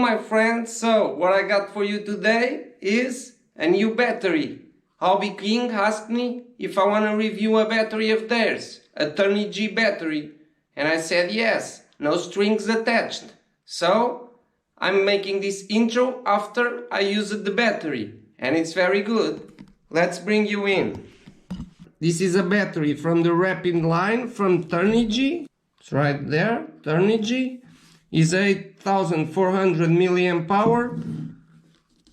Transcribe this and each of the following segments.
my friends, so what I got for you today is a new battery. HobbyKing asked me if I want to review a battery of theirs, a Turnigy battery, and I said yes, no strings attached. So I'm making this intro after I used the battery, and it's very good. Let's bring you in. This is a battery from the Rapid line from Turnigy. It's right there, Turnigy. Is 8400 mAh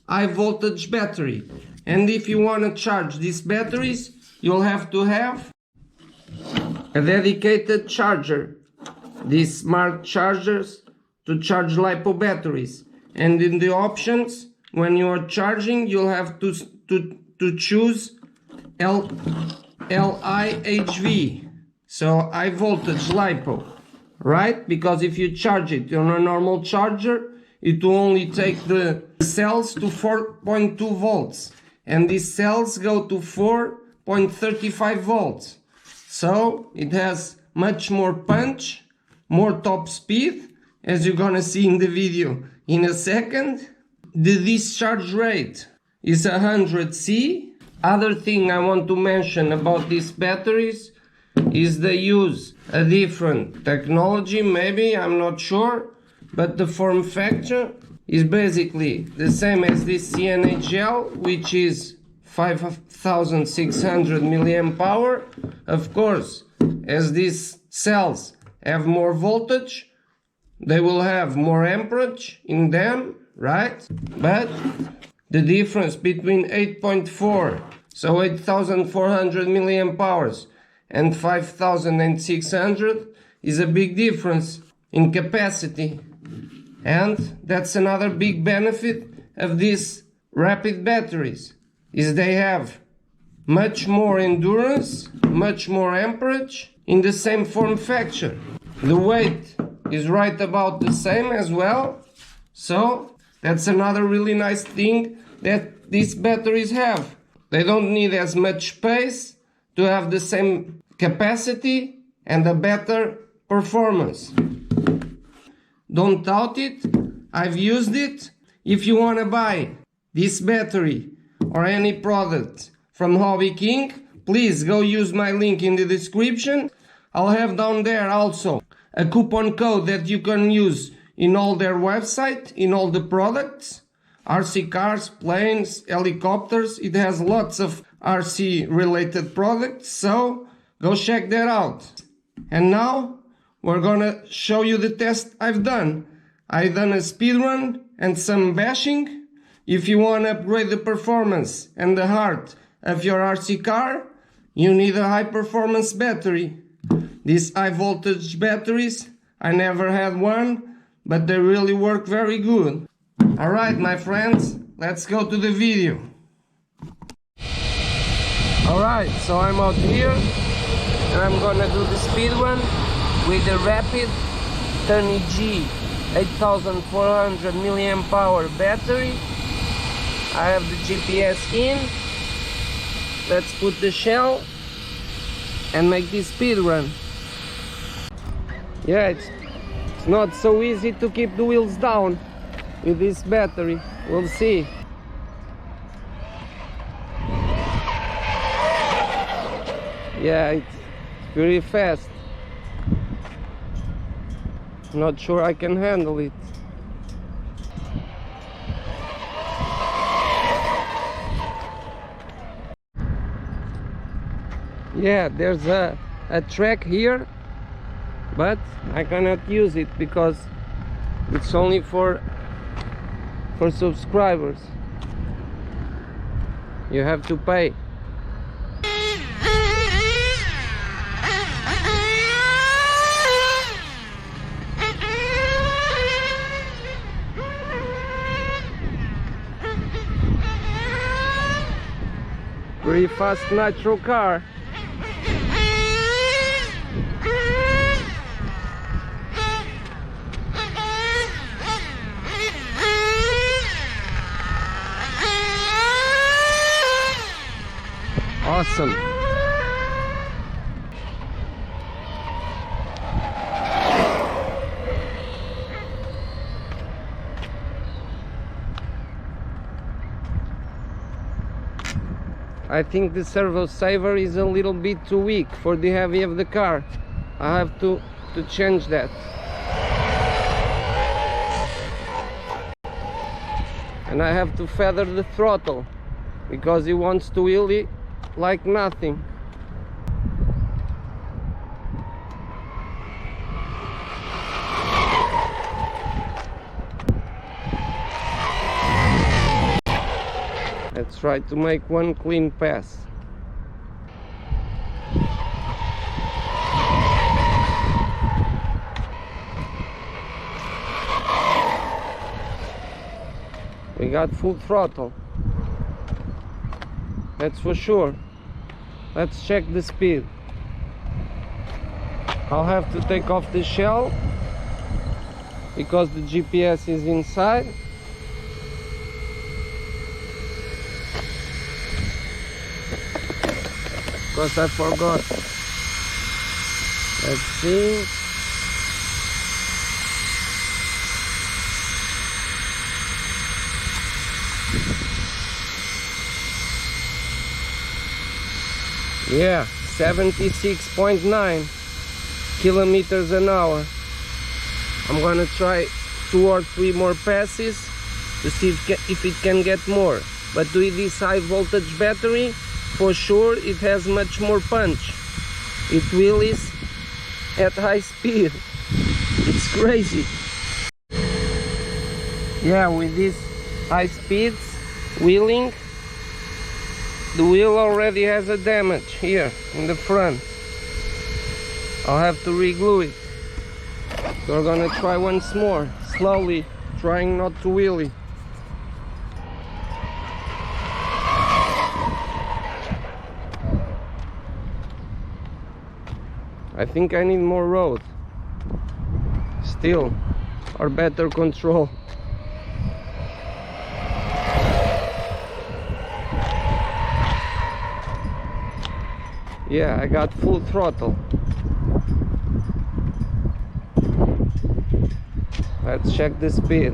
high voltage battery, and if you want to charge these batteries you'll have to have a dedicated charger, these smart chargers to charge LiPo batteries. And in the options, when you are charging, you'll have to choose LiHV, so high voltage LiPo. Right? Because if you charge it on a normal charger, it will only take the cells to 4.2 volts. And these cells go to 4.35 volts. So it has much more punch, more top speed, as you're gonna see in the video in a second. The discharge rate is 100C. Other thing I want to mention about these batteries is they use a different technology, maybe, I'm not sure, but the form factor is basically the same as this CNHL, which is 5600 mAh. Of course, as these cells have more voltage, they will have more amperage in them, right? But the difference between 8.4, so 8400 mAh, and 5600 is a big difference in capacity, and that's another big benefit of these rapid batteries, is they have much more endurance, much more amperage in the same form factor. The weight is right about the same as well, so that's another really nice thing that these batteries have. They don't need as much space to have the same capacity and a better performance. Don't doubt it, I've used it. If you want to buy this battery or any product from HobbyKing, please go use my link in the description. I'll have down there also a coupon code that you can use in all their website, in all the products. RC cars, planes, helicopters, it has lots of RC related products, so go check that out. And now we're gonna show you the test I've done. I've done a speedrun and some bashing. If you want to upgrade the performance and the heart of your RC car, you need a high performance battery. These high voltage batteries, I never had one, but they really work very good. Alright my friends, let's go to the video. Alright, so I'm out here and I'm gonna do the speed run with the Rapid Turnigy 8400 mAh battery. I have the GPS in. Let's put the shell and make this speed run. Yeah, it's not so easy to keep the wheels down with this battery. We'll see. Yeah, it's very fast. Not sure I can handle it. Yeah, there's a track here, but I cannot use it because it's only for subscribers. You have to pay. Pretty fast nitro car. Awesome. I think the servo saver is a little bit too weak for the heavy of the car. I have to change that. And I have to feather the throttle because it wants to wheelie like nothing. Let's try to make one clean pass. We got full throttle, that's for sure. Let's check the speed. I'll have to take off the shell because the GPS is inside. Because I forgot. Let's see. Yeah, 76.9 kilometers an hour. I'm gonna try 2 or 3 more passes to see if it can get more. But with this high voltage battery, for sure it has much more punch. It wheelies at high speed. It's crazy. Yeah, with these high speeds wheeling, the wheel already has a damage here in the front. I'll have to re-glue it. So we're gonna try once more, slowly, trying not to wheelie. I think I need more road still, or better control. Yeah, I got full throttle. Let's check the speed.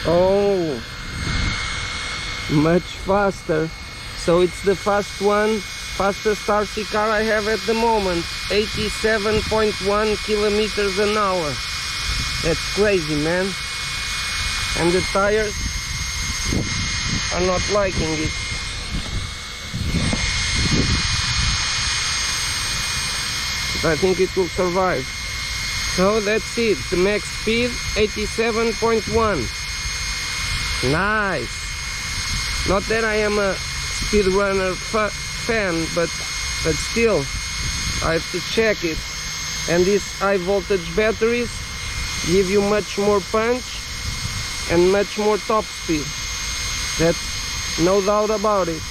Oh, much faster. So it's the fastest RC car I have at the moment. 87.1 kilometers an hour. That's crazy, man. And the tires are not liking it. But I think it will survive. So that's it. The max speed 87.1. Nice. Not that I am a speedrunner fan, but still I have to check it. And these high voltage batteries give you much more punch and much more top speed. That's no doubt about it.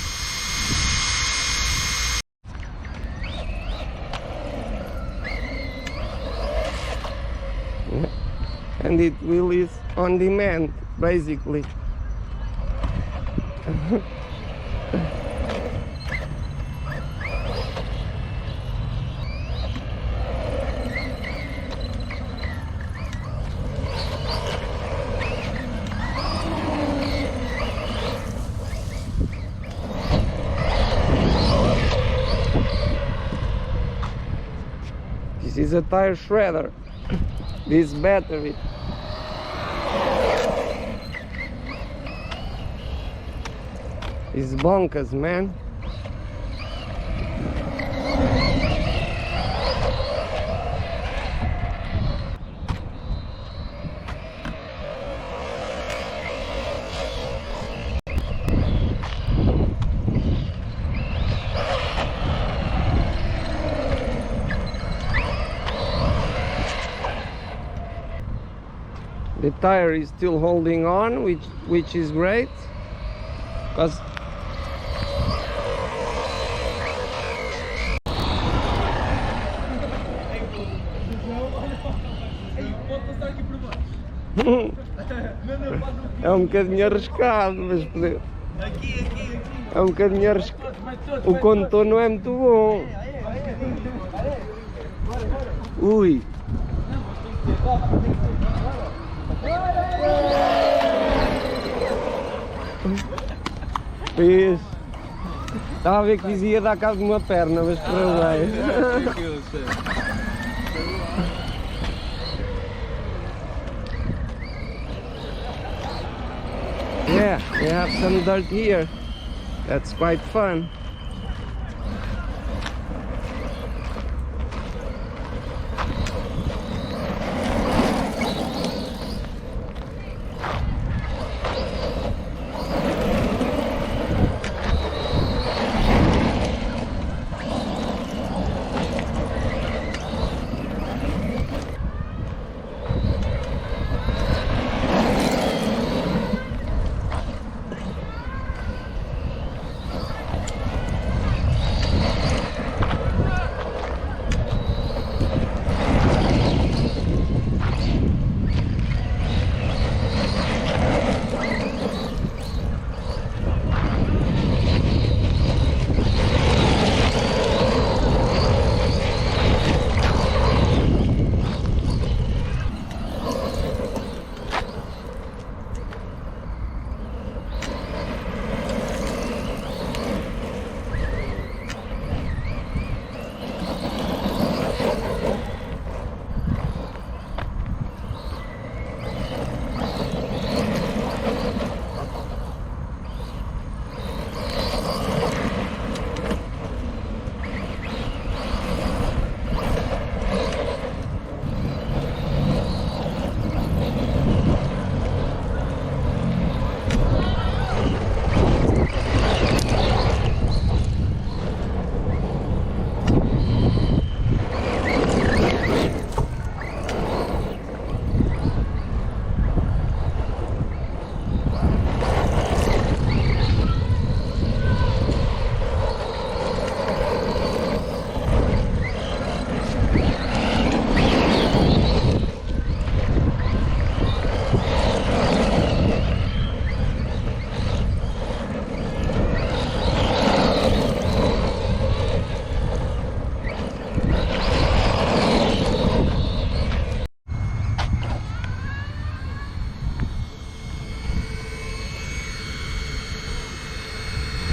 And it wheelies on demand, basically. This is a tire shredder. This battery. It's bonkers, man. The tire is still holding on, which is great. Cause é um bocadinho arriscado, mas poder. Aqui. É um bocadinho arriscado. O condutor não é muito bom. Ui. Fez. Estava a ver que dizia dar cabo de uma perna, mas correu bem. Yeah, we have some dirt here. That's quite fun.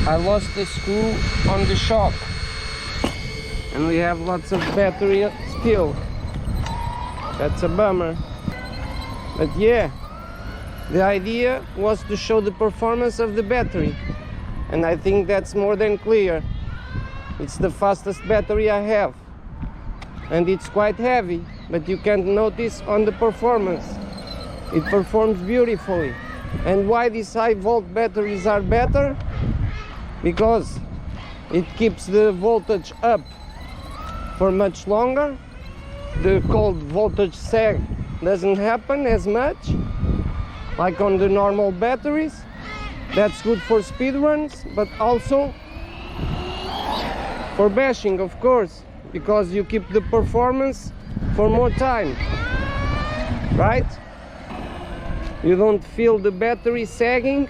I lost the screw on the shock and we have lots of battery still. That's a bummer, but yeah, the idea was to show the performance of the battery, and I think that's more than clear. It's the fastest battery I have, and it's quite heavy, but you can't notice on the performance. It performs beautifully. And why these high volt batteries are better? Because it keeps the voltage up for much longer. The cold voltage sag doesn't happen as much like on the normal batteries. That's good for speed runs, but also for bashing, of course, because you keep the performance for more time, right? You don't feel the battery sagging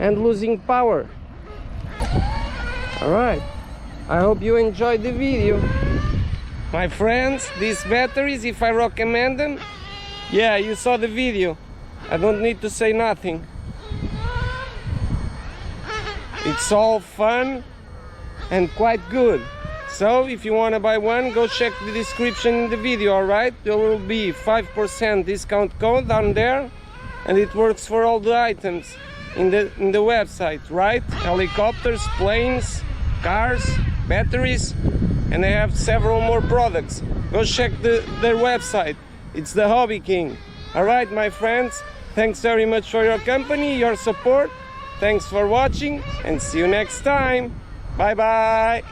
and losing power. Alright, I hope you enjoyed the video. My friends, these batteries, if I recommend them, yeah, you saw the video. I don't need to say nothing. It's all fun and quite good. So if you want to buy one, go check the description in the video, alright? There will be 5% discount code down there, and it works for all the items in the website, right? Helicopters, planes, cars, batteries, and they have several more products. Go check their website. It's the HobbyKing. Alright, my friends, thanks very much for your company, your support. Thanks for watching, and see you next time. Bye bye.